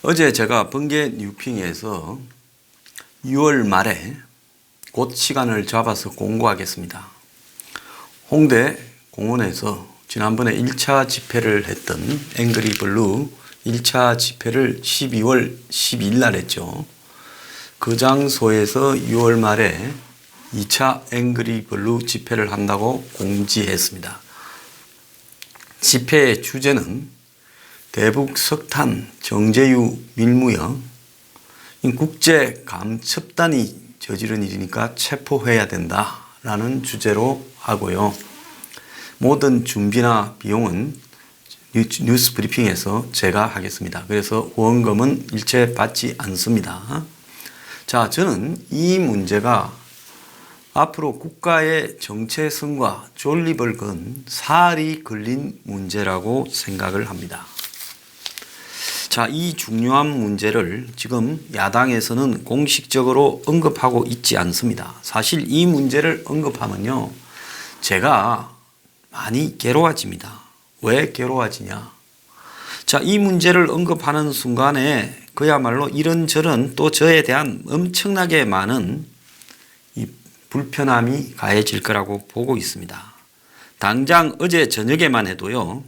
어제 제가 번개 뉴핑에서 6월 말에 곧 시간을 잡아서 공고하겠습니다. 홍대 공원에서 지난번에 1차 집회를 했던 앵그리블루 1차 집회를 12월 12일 날 했죠. 그 장소에서 6월 말에 2차 앵그리블루 집회를 한다고 공지했습니다. 집회의 주제는 대북 석탄 정제유 밀무역 국제 감첩단이 저지른 일이니까 체포해야 된다라는 주제로 하고요. 모든 준비나 비용은 뉴스 브리핑에서 제가 하겠습니다. 그래서 후원금은 일체 받지 않습니다. 자, 저는 이 문제가 앞으로 국가의 정체성과 존립을 건 살이 걸린 문제라고 생각을 합니다. 자, 이 중요한 문제를 지금 야당에서는 공식적으로 언급하고 있지 않습니다. 사실 이 문제를 언급하면요, 제가 많이 괴로워집니다. 왜 괴로워지냐? 자, 이 문제를 언급하는 순간에 그야말로 이런저런 또 저에 대한 엄청나게 많은 이 불편함이 가해질 거라고 보고 있습니다. 당장 어제 저녁에만 해도요,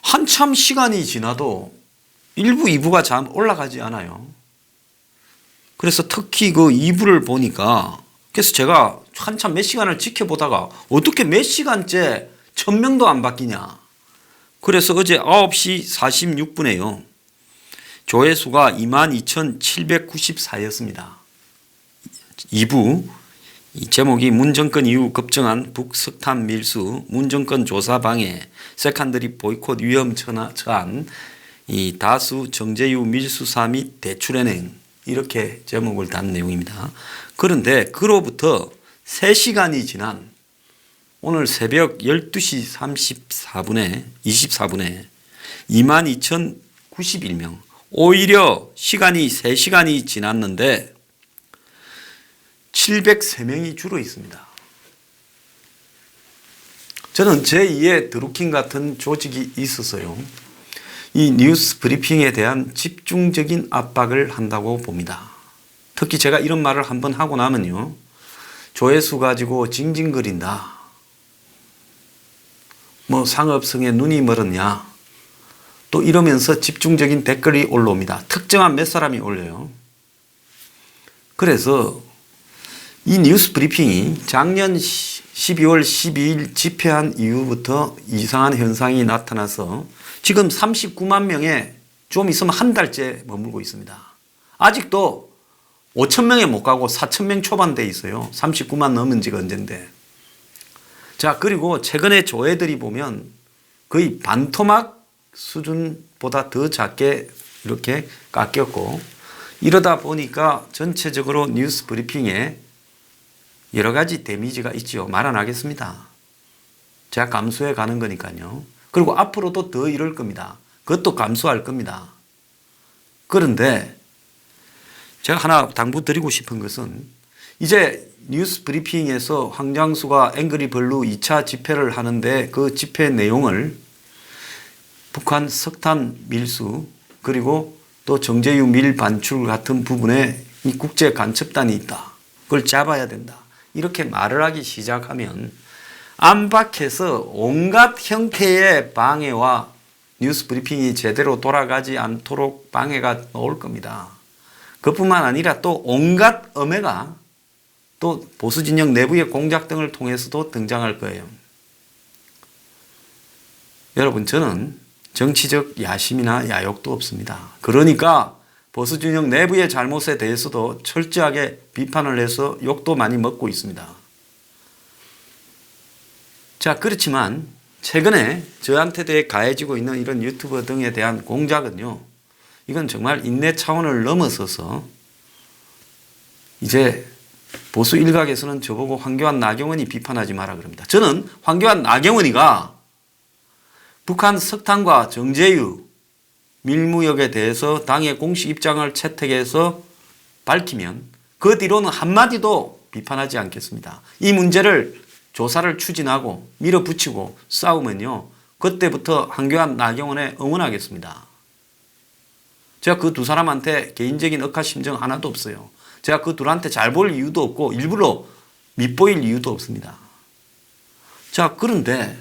한참 시간이 지나도 1부, 2부가 잘 올라가지 않아요. 그래서 특히 그 2부를 보니까, 그래서 제가 한참 몇 시간을 지켜보다가 어떻게 몇 시간째 1000명도 안 바뀌냐. 그래서 어제 9시 46분에요. 조회수가 22,794였습니다. 2부. 이 제목이 문정권 이후 급증한 북석탄 밀수, 문정권 조사 방해, 세컨더리 보이콧 위험 처한 이 다수 정제유 밀수사 및 대출은행, 이렇게 제목을 단 내용입니다. 그런데 그로부터 3시간이 지난 오늘 새벽 12시 24분에 22,091명, 오히려 시간이 3시간이 지났는데 703명이 줄어 있습니다. 저는 제2의 드루킹 같은 조직이 있어서요, 이 뉴스 브리핑에 대한 집중적인 압박을 한다고 봅니다. 특히 제가 이런 말을 한번 하고 나면요, 조회수 가지고 징징거린다. 뭐 상업성에 눈이 멀었냐. 또 이러면서 집중적인 댓글이 올라옵니다. 특정한 몇 사람이 올려요. 그래서 이 뉴스 브리핑이 작년 12월 12일 집회한 이후부터 이상한 현상이 나타나서 지금 39만 명에 좀 있으면 한 달째 머물고 있습니다. 아직도 5,000명에 못 가고 4,000명 초반대에 있어요. 39만 넘은 지가 언젠데. 자, 그리고 최근에 조회들이 보면 거의 반토막 수준보다 더 작게 이렇게 깎였고, 이러다 보니까 전체적으로 뉴스 브리핑에 여러 가지 데미지가 있죠. 말 안 하겠습니다. 제가 감수해 가는 거니까요. 그리고 앞으로도 더 이럴 겁니다. 그것도 감수할 겁니다. 그런데 제가 하나 당부드리고 싶은 것은, 이제 뉴스 브리핑에서 황장수가 앵그리블루 2차 집회를 하는데 그 집회 내용을 북한 석탄 밀수, 그리고 또 정제유 밀 반출 같은 부분에 이 국제 간첩단이 있다. 그걸 잡아야 된다. 이렇게 말을 하기 시작하면 안팎에서 온갖 형태의 방해와 뉴스 브리핑이 제대로 돌아가지 않도록 방해가 나올 겁니다. 그뿐만 아니라 또 온갖 엄해가 또 보수 진영 내부의 공작 등을 통해서도 등장할 거예요. 여러분, 저는 정치적 야심이나 야욕도 없습니다. 그러니까 보수 진영 내부의 잘못에 대해서도 철저하게 비판을 해서 욕도 많이 먹고 있습니다. 자, 그렇지만 최근에 저한테 대해 가해지고 있는 이런 유튜버 등에 대한 공작은요, 이건 정말 인내 차원을 넘어서서 이제 보수 일각에서는 저보고 황교안 나경원이 비판하지 마라 그럽니다. 저는 황교안 나경원이가 북한 석탄과 정제유 밀무역에 대해서 당의 공식 입장을 채택해서 밝히면 그 뒤로는 한마디도 비판하지 않겠습니다. 이 문제를 조사를 추진하고 밀어붙이고 싸우면요, 그때부터 황교안 나경원에 응원하겠습니다. 제가 그 두 사람한테 개인적인 억하 심정 하나도 없어요. 제가 그 둘한테 잘 볼 이유도 없고 일부러 밉보일 이유도 없습니다. 자, 그런데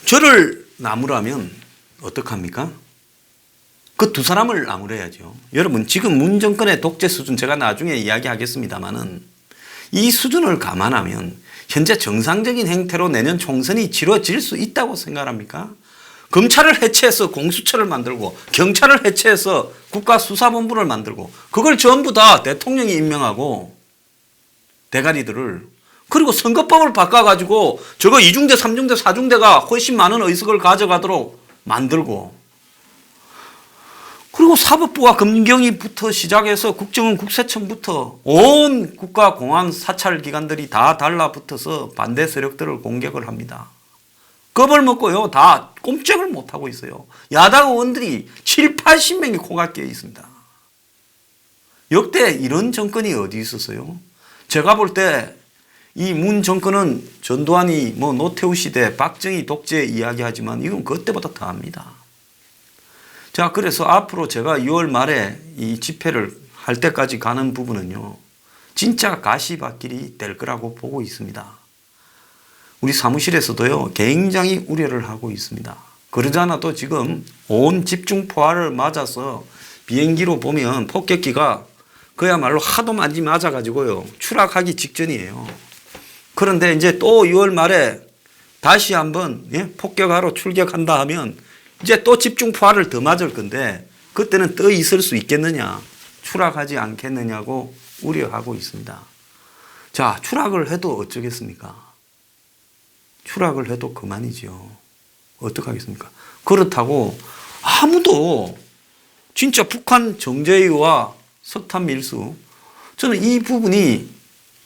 저를 나무라면 어떡합니까? 그 두 사람을 나무래야죠. 여러분, 지금 문 정권의 독재 수준 제가 나중에 이야기하겠습니다만은 이 수준을 감안하면 현재 정상적인 행태로 내년 총선이 치러질 수 있다고 생각합니까? 검찰을 해체해서 공수처를 만들고 경찰을 해체해서 국가수사본부를 만들고 그걸 전부 다 대통령이 임명하고 대가리들을 그리고 선거법을 바꿔가지고 저거 2중대, 3중대, 4중대가 훨씬 많은 의석을 가져가도록 만들고 그리고 사법부와 검경위부터 시작해서 국정원, 국세청부터 온 국가 공안 사찰 기관들이 다 달라붙어서 반대 세력들을 공격을 합니다. 겁을 먹고요. 다 꼼짝을 못하고 있어요. 야당 의원들이 7, 80명이 코가 끼어 있습니다. 역대 이런 정권이 어디 있었어요? 제가 볼 때 이 문 정권은 전두환이 뭐 노태우 시대, 박정희 독재 이야기하지만 이건 그때보다 더합니다. 자, 그래서 앞으로 제가 6월 말에 이 집회를 할 때까지 가는 부분은요, 진짜 가시밭길이 될 거라고 보고 있습니다. 우리 사무실에서도요, 굉장히 우려를 하고 있습니다. 그러지 않아도 지금 온 집중 포화를 맞아서 비행기로 보면 폭격기가 그야말로 하도 많이 맞아가지고요, 추락하기 직전이에요. 그런데 이제 또 6월 말에 다시 한번 폭격하러 출격한다 하면 이제 또 집중 포화를 더 맞을 건데 그때는 떠 있을 수 있겠느냐, 추락하지 않겠느냐고 우려하고 있습니다. 자, 추락을 해도 어쩌겠습니까? 추락을 해도 그만이죠. 어떡하겠습니까? 그렇다고 아무도 진짜 북한 정제유와 석탄 밀수, 저는 이 부분이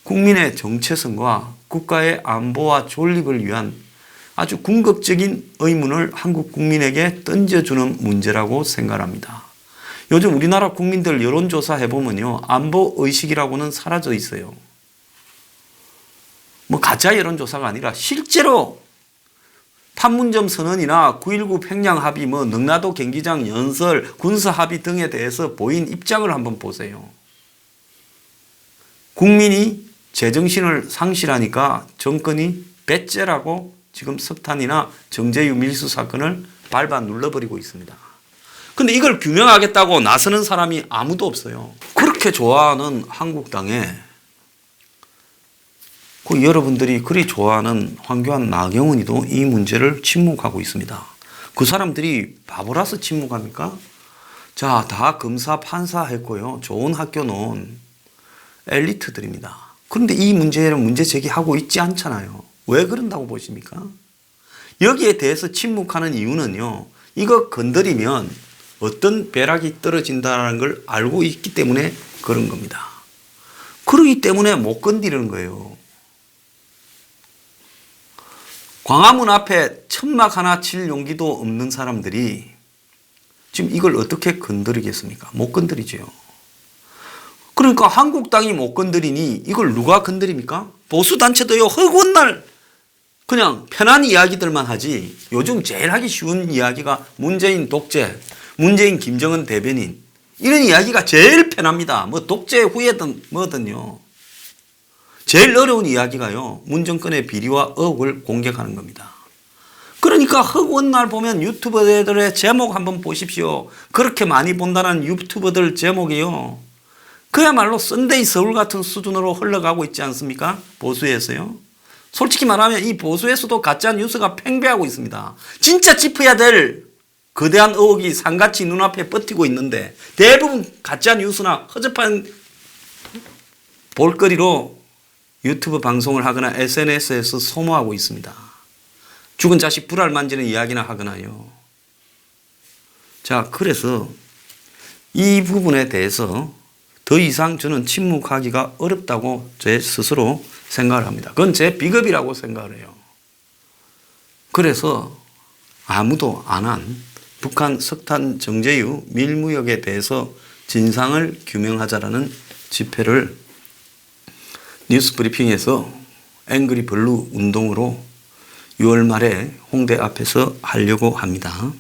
국민의 정체성과 국가의 안보와 존립을 위한 아주 궁극적인 의문을 한국 국민에게 던져주는 문제라고 생각합니다. 요즘 우리나라 국민들 여론조사 해보면요, 안보의식이라고는 사라져 있어요. 뭐 가짜 여론조사가 아니라 실제로 판문점 선언이나 9.19 평양 합의, 뭐 능라도 경기장 연설, 군사 합의 등에 대해서 보인 입장을 한번 보세요. 국민이 제정신을 상실하니까 정권이 배째라고 지금 석탄이나 정제유 밀수 사건을 밟아 눌러버리고 있습니다. 근데 이걸 규명하겠다고 나서는 사람이 아무도 없어요. 그렇게 좋아하는 한국당에 그 여러분들이 그리 좋아하는 황교안, 나경원이도 이 문제를 침묵하고 있습니다. 그 사람들이 바보라서 침묵합니까? 자, 다 검사, 판사 했고요. 좋은 학교 나온 엘리트들입니다. 그런데 이 문제는 문제 제기하고 있지 않잖아요. 왜 그런다고 보십니까? 여기에 대해서 침묵하는 이유는요, 이거 건드리면 어떤 벼락이 떨어진다는 걸 알고 있기 때문에 그런 겁니다. 그러기 때문에 못 건드리는 거예요. 광화문 앞에 천막 하나 칠 용기도 없는 사람들이 지금 이걸 어떻게 건드리겠습니까? 못 건드리죠. 그러니까 한국당이 못 건드리니 이걸 누가 건드립니까? 보수단체도요, 허구한 날 그냥 편한 이야기들만 하지, 요즘 제일 하기 쉬운 이야기가 문재인 독재, 문재인 김정은 대변인, 이런 이야기가 제일 편합니다. 뭐 독재 후에든 뭐든요. 제일 어려운 이야기가요, 문 정권의 비리와 의혹을 공격하는 겁니다. 그러니까 허구한 날 보면 유튜버들의 제목 한번 보십시오. 그렇게 많이 본다는 유튜버들 제목이요, 그야말로 썬데이 서울 같은 수준으로 흘러가고 있지 않습니까? 보수에서요. 솔직히 말하면 이 보수에서도 가짜 뉴스가 팽배하고 있습니다. 진짜 짚어야 될 거대한 의혹이 산같이 눈앞에 뻗히고 있는데 대부분 가짜 뉴스나 허접한 볼거리로 유튜브 방송을 하거나 SNS에서 소모하고 있습니다. 죽은 자식 불알 만지는 이야기나 하거나요. 자, 그래서 이 부분에 대해서 더 이상 저는 침묵하기가 어렵다고 제 스스로 생각을 합니다. 그건 제 비겁이라고 생각을 해요. 그래서 아무도 안 한 북한 석탄 정제유 밀무역에 대해서 진상을 규명하자라는 집회를 뉴스 브리핑에서 앵그리 블루 운동으로 6월 말에 홍대 앞에서 하려고 합니다.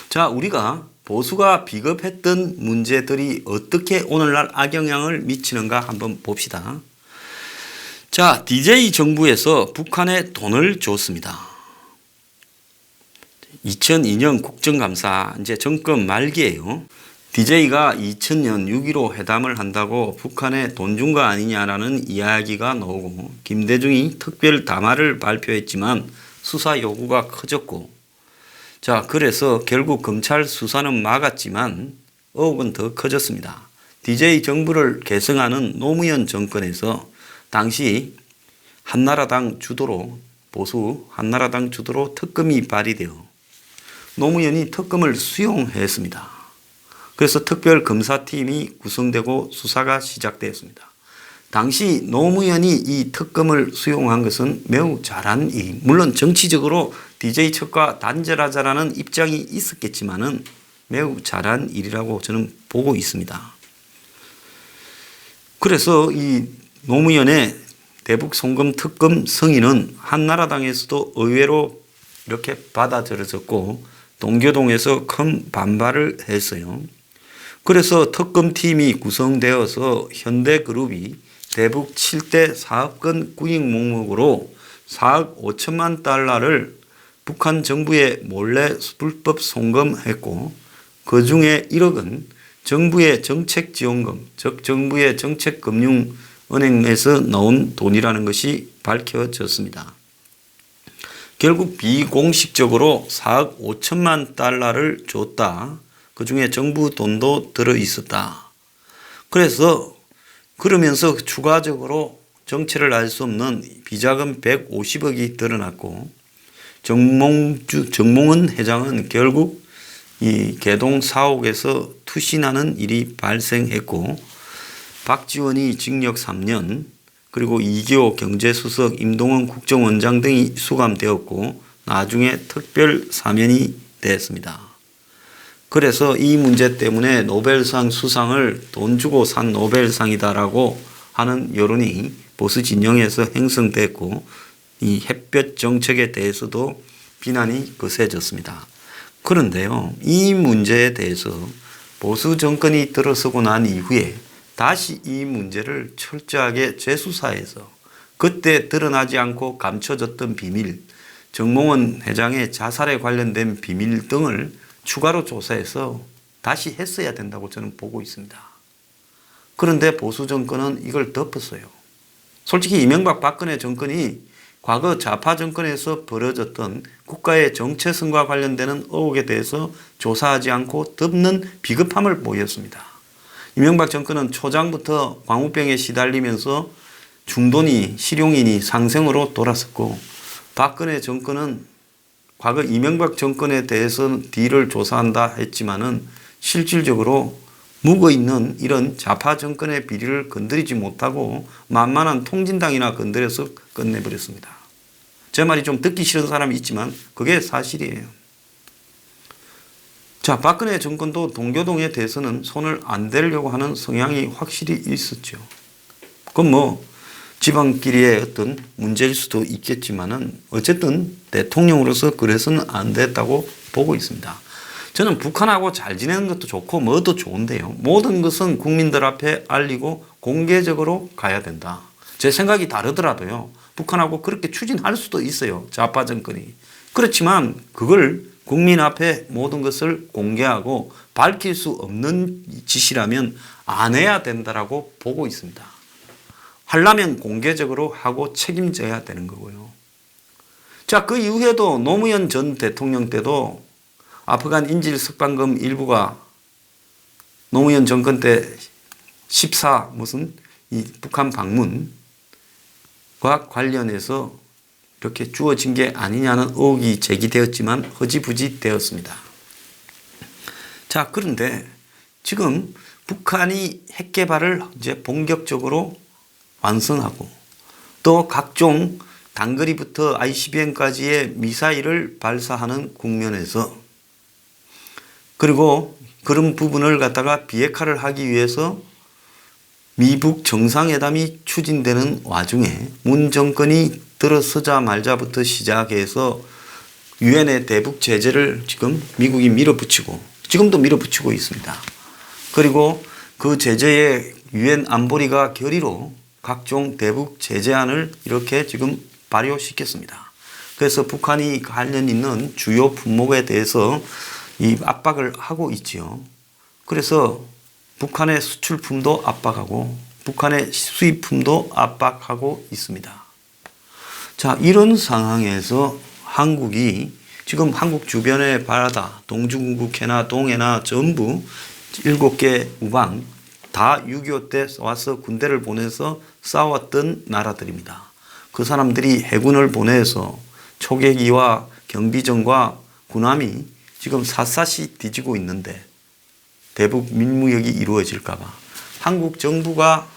자, 우리가 보수가 비겁했던 문제들이 어떻게 오늘날 악영향을 미치는가 한번 봅시다. 자, DJ 정부에서 북한에 돈을 줬습니다. 2002년 국정감사 이제 정권 말기예요. DJ가 2000년 6.15 회담을 한다고 북한에 돈 준 거 아니냐라는 이야기가 나오고 김대중이 특별 담화를 발표했지만 수사 요구가 커졌고 자, 그래서 결국 검찰 수사는 막았지만 의혹은 더 커졌습니다. DJ 정부를 계승하는 노무현 정권에서 당시 한나라당 주도로 보수 한나라당 주도로 특검이 발의되어 노무현이 특검을 수용했습니다. 그래서 특별검사팀이 구성되고 수사가 시작되었습니다. 당시 노무현이 이 특검을 수용한 것은 매우 잘한 일. 물론 정치적으로 DJ 측과 단절하자라는 입장이 있었겠지만은 매우 잘한 일이라고 저는 보고 있습니다. 그래서 이 노무현의 대북 송금 특검 승인은 한나라당에서도 의외로 이렇게 받아들여졌고 동교동에서 큰 반발을 했어요. 그래서 특검팀이 구성되어서 현대그룹이 대북 7대 사업권 구입 목록으로 4억 5천만 달러를 북한 정부에 몰래 불법 송금했고 그 중에 1억은 정부의 정책지원금, 즉 정부의 정책금융은행에서 나온 돈이라는 것이 밝혀졌습니다. 결국 비공식적으로 4억 5천만 달러를 줬다. 그 중에 정부 돈도 들어 있었다. 그러면서 추가적으로 정체를 알 수 없는 비자금 150억이 드러났고 정몽은 회장은 결국 이 개동 사옥에서 투신하는 일이 발생했고 박지원이 징역 3년 그리고 이기호 경제수석 임동원 국정원장 등이 수감되었고 나중에 특별 사면이 됐습니다. 그래서 이 문제 때문에 노벨상 수상을 돈 주고 산 노벨상이다라고 하는 여론이 보수 진영에서 형성됐고 이 햇볕 정책에 대해서도 비난이 거세졌습니다. 그런데요, 이 문제에 대해서 보수 정권이 들어서고 난 이후에 다시 이 문제를 철저하게 재수사해서 그때 드러나지 않고 감춰졌던 비밀, 정몽원 회장의 자살에 관련된 비밀 등을 추가로 조사해서 다시 했어야 된다고 저는 보고 있습니다. 그런데 보수 정권은 이걸 덮었어요. 솔직히 이명박 박근혜 정권이 과거 좌파 정권에서 벌어졌던 국가의 정체성과 관련되는 의혹에 대해서 조사하지 않고 덮는 비겁함을 보였습니다. 이명박 정권은 초장부터 광우병에 시달리면서 중돈이 실용인이 상생으로 돌았었고 박근혜 정권은 과거 이명박 정권에 대해서는 뒤를 조사한다 했지만은 실질적으로 묵어있는 이런 좌파 정권의 비리를 건드리지 못하고 만만한 통진당이나 건드려서 끝내버렸습니다. 제 말이 좀 듣기 싫은 사람이 있지만 그게 사실이에요. 자, 박근혜 정권도 동교동에 대해서는 손을 안 대려고 하는 성향이 확실히 있었죠. 그건 뭐 지방끼리의 어떤 문제일 수도 있겠지만은 어쨌든 대통령으로서 그래서는 안 됐다고 보고 있습니다. 저는 북한하고 잘 지내는 것도 좋고 뭐도 좋은데요. 모든 것은 국민들 앞에 알리고 공개적으로 가야 된다. 제 생각이 다르더라도요. 북한하고 그렇게 추진할 수도 있어요. 좌파 정권이. 그렇지만 그걸 국민 앞에 모든 것을 공개하고 밝힐 수 없는 짓이라면 안 해야 된다라고 보고 있습니다. 하려면 공개적으로 하고 책임져야 되는 거고요. 자, 그 이후에도 노무현 전 대통령 때도 아프간 인질 석방금 일부가 노무현 정권 때 14 무슨 이 북한 방문과 관련해서 이렇게 주어진 게 아니냐는 의혹이 제기되었지만 허지부지 되었습니다. 자, 그런데 지금 북한이 핵 개발을 이제 본격적으로 완성하고 또 각종 단거리부터 ICBM까지의 미사일을 발사하는 국면에서 그리고 그런 부분을 갖다가 비핵화를 하기 위해서 미북 정상회담이 추진되는 와중에 문 정권이 들어서자 말자부터 시작해서 유엔의 대북 제재를 지금 미국이 밀어붙이고 지금도 밀어붙이고 있습니다. 그리고 그 제재에 유엔 안보리가 결의로 각종 대북 제재안을 이렇게 지금 발효시켰습니다. 그래서 북한이 관련 있는 주요 품목에 대해서 이 압박을 하고 있지요. 그래서 북한의 수출품도 압박하고 북한의 수입품도 압박하고 있습니다. 자, 이런 상황에서 한국이 지금 한국 주변의 바다, 동중국 해나 동해나 전부 7개 우방 다 6.25 때 와서 군대를 보내서 싸웠던 나라들입니다. 그 사람들이 해군을 보내서 초계기와 경비정과 군함이 지금 샅샅이 뒤지고 있는데 대북 밀무역이 이루어질까봐 한국 정부가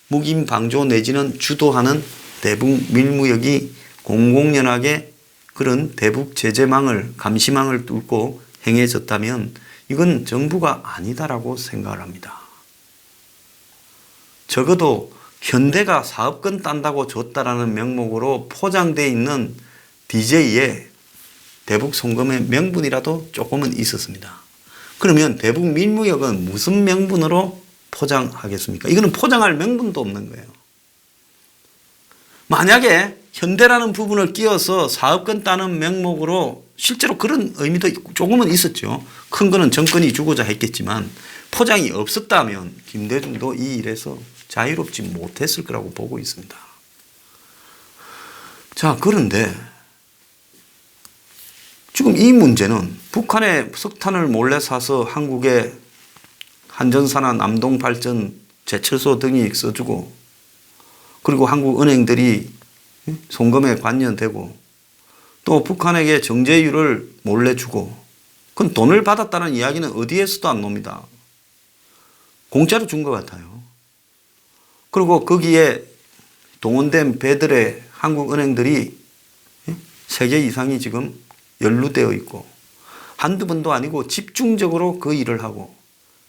묵인 방조 내지는 주도하는 대북 밀무역이 공공연하게 그런 대북 제재망을 감시망을 뚫고 행해졌다면 이건 정부가 아니다라고 생각을 합니다. 적어도 현대가 사업권 딴다고 줬다라는 명목으로 포장되어 있는 DJ의 대북 송금의 명분이라도 조금은 있었습니다. 그러면 대북 밀무역은 무슨 명분으로 포장하겠습니까? 이거는 포장할 명분도 없는 거예요. 만약에 현대라는 부분을 끼워서 사업권 따는 명목으로 실제로 그런 의미도 조금은 있었죠. 큰 거는 정권이 주고자 했겠지만 포장이 없었다면 김대중도 이 일에서 자유롭지 못했을 거라고 보고 있습니다. 자, 그런데 지금 이 문제는 북한의 석탄을 몰래 사서 한국의 한전사나 남동발전, 제철소 등이 써주고 그리고 한국 은행들이 송금에 관여되고 또 북한에게 정제유를 몰래 주고 그건 돈을 받았다는 이야기는 어디에서도 안 놉니다. 공짜로 준 것 같아요. 그리고 거기에 동원된 배들의 한국 은행들이 3개 이상이 지금 연루되어 있고 한두 번도 아니고 집중적으로 그 일을 하고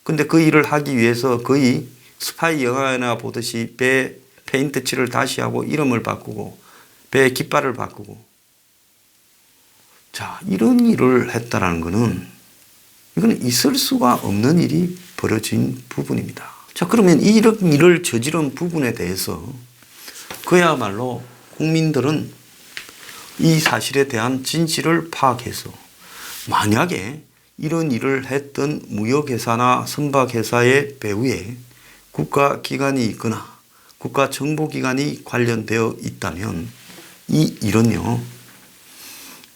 근데 그 일을 하기 위해서 거의 스파이 영화나 보듯이 배 페인트 칠을 다시 하고 이름을 바꾸고 배 깃발을 바꾸고 자, 이런 일을 했다라는 것은 이거는 있을 수가 없는 일이 벌어진 부분입니다. 자, 그러면 이런 일을 저지른 부분에 대해서 그야말로 국민들은 이 사실에 대한 진실을 파악해서 만약에 이런 일을 했던 무역회사나 선박회사의 배후에 국가기관이 있거나 국가정보기관이 관련되어 있다면 이 일은요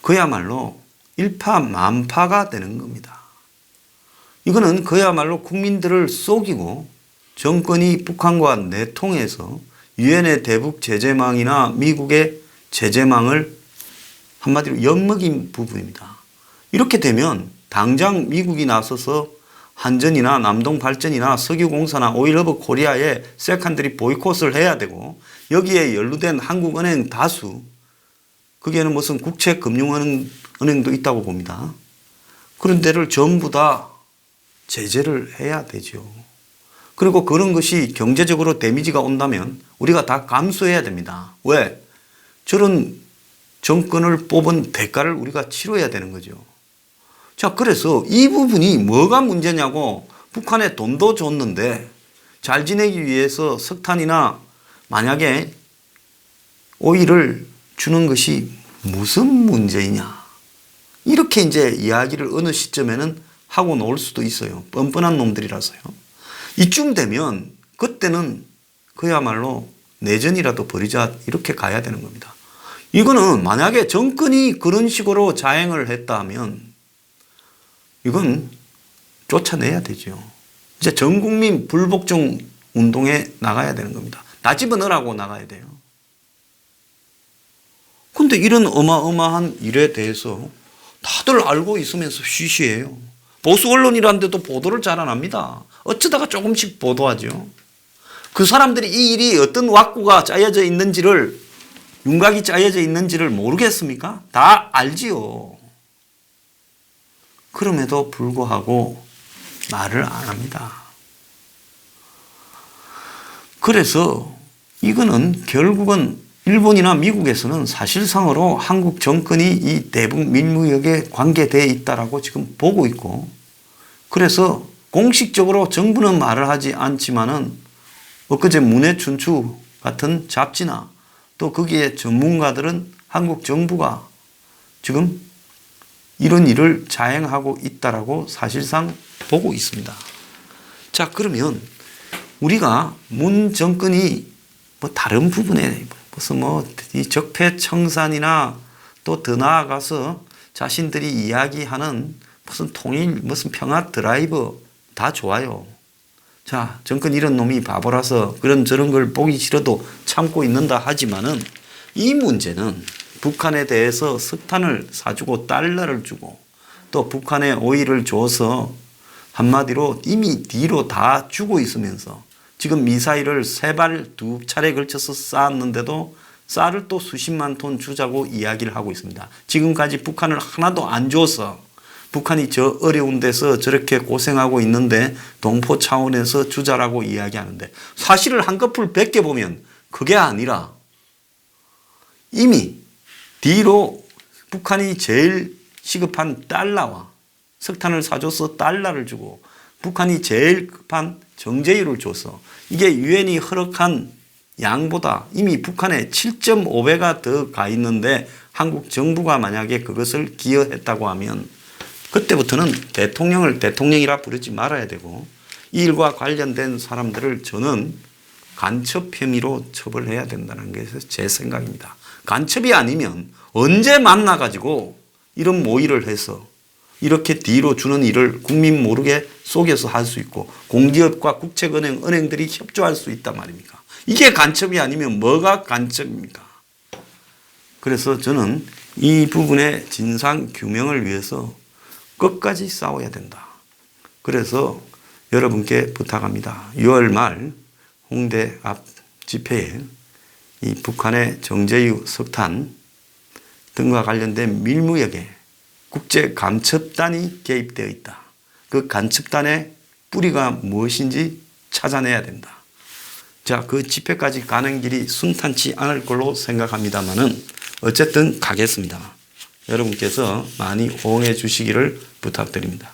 그야말로 일파만파가 되는 겁니다. 이거는 그야말로 국민들을 속이고 정권이 북한과 내통해서 유엔의 대북 제재망이나 미국의 제재망을 한마디로 엿먹인 부분입니다. 이렇게 되면 당장 미국이 나서서 한전이나 남동발전이나 석유공사나 오일허브 코리아의 세컨드리 보이콧을 해야 되고 여기에 연루된 한국은행 다수 거기에는 무슨 국책금융은행도 있다고 봅니다. 그런 데를 전부 다 제재를 해야 되죠. 그리고 그런 것이 경제적으로 데미지가 온다면 우리가 다 감수해야 됩니다. 왜? 저런 정권을 뽑은 대가를 우리가 치러야 되는 거죠. 자, 그래서 이 부분이 뭐가 문제냐고 북한에 돈도 줬는데 잘 지내기 위해서 석탄이나 만약에 오일을 주는 것이 무슨 문제이냐. 이렇게 이제 이야기를 어느 시점에는 하고 놓을 수도 있어요. 뻔뻔한 놈들이라서요. 이쯤 되면 그때는 그야말로 내전이라도 벌이자 이렇게 가야 되는 겁니다. 이거는 만약에 정권이 그런 식으로 자행을 했다 하면 이건 쫓아내야 되죠. 이제 전 국민 불복종 운동에 나가야 되는 겁니다. 나 집어넣으라고 나가야 돼요. 근데 이런 어마어마한 일에 대해서 다들 알고 있으면서 쉬쉬해요. 보수 언론이라는 데도 보도를 잘 안 합니다. 어쩌다가 조금씩 보도하죠. 그 사람들이 이 일이 어떤 왁구가 짜여져 있는지를 윤곽이 짜여져 있는지를 모르겠습니까? 다 알지요. 그럼에도 불구하고 말을 안 합니다. 그래서 이거는 결국은 일본이나 미국에서는 사실상으로 한국 정권이 이 대북 밀무역에 관계되어 있다라고 지금 보고 있고 그래서 공식적으로 정부는 말을 하지 않지만은 엊그제 문해춘추 같은 잡지나 또 거기에 전문가들은 한국 정부가 지금 이런 일을 자행하고 있다라고 사실상 보고 있습니다. 자, 그러면 우리가 문 정권이 뭐 다른 부분에 무슨 이 적폐청산이나 또 더 나아가서 자신들이 이야기하는 무슨 통일, 무슨 평화 드라이브 다 좋아요. 자, 정권 이런 놈이 바보라서 그런 저런 걸 보기 싫어도 참고 있는다 하지만은 이 문제는 북한에 대해서 석탄을 사주고 달러를 주고 또 북한에 오일을 줘서 한마디로 이미 뒤로 다 주고 있으면서 지금 미사일을 3발 2차례 걸쳐서 쐈는데도 쌀을 또 수십만 톤 주자고 이야기를 하고 있습니다. 지금까지 북한을 하나도 안 줘서 북한이 저 어려운 데서 저렇게 고생하고 있는데 동포 차원에서 주자라고 이야기하는데 사실을 한꺼풀 벗겨보면 그게 아니라 이미 뒤로 북한이 제일 시급한 달러와 석탄을 사줘서 달러를 주고 북한이 제일 급한 정제유를 줘서 이게 유엔이 허락한 양보다 이미 북한에 7.5배가 더 가 있는데 한국 정부가 만약에 그것을 기여했다고 하면 그때부터는 대통령을 대통령이라 부르지 말아야 되고 이 일과 관련된 사람들을 저는 간첩 혐의로 처벌해야 된다는 게 제 생각입니다. 간첩이 아니면 언제 만나가지고 이런 모의를 해서 이렇게 뒤로 주는 일을 국민 모르게 속여서 할 수 있고 공기업과 국책은행, 은행들이 협조할 수 있단 말입니까? 이게 간첩이 아니면 뭐가 간첩입니까? 그래서 저는 이 부분의 진상 규명을 위해서 끝까지 싸워야 된다. 그래서 여러분께 부탁합니다. 6월 말 홍대 앞 집회에 이 북한의 정제유, 석탄 등과 관련된 밀무역에 국제 간첩단이 개입되어 있다. 그 간첩단의 뿌리가 무엇인지 찾아내야 된다. 자, 그 집회까지 가는 길이 순탄치 않을 걸로 생각합니다만은 어쨌든 가겠습니다. 여러분께서 많이 호응해 주시기를 부탁드립니다.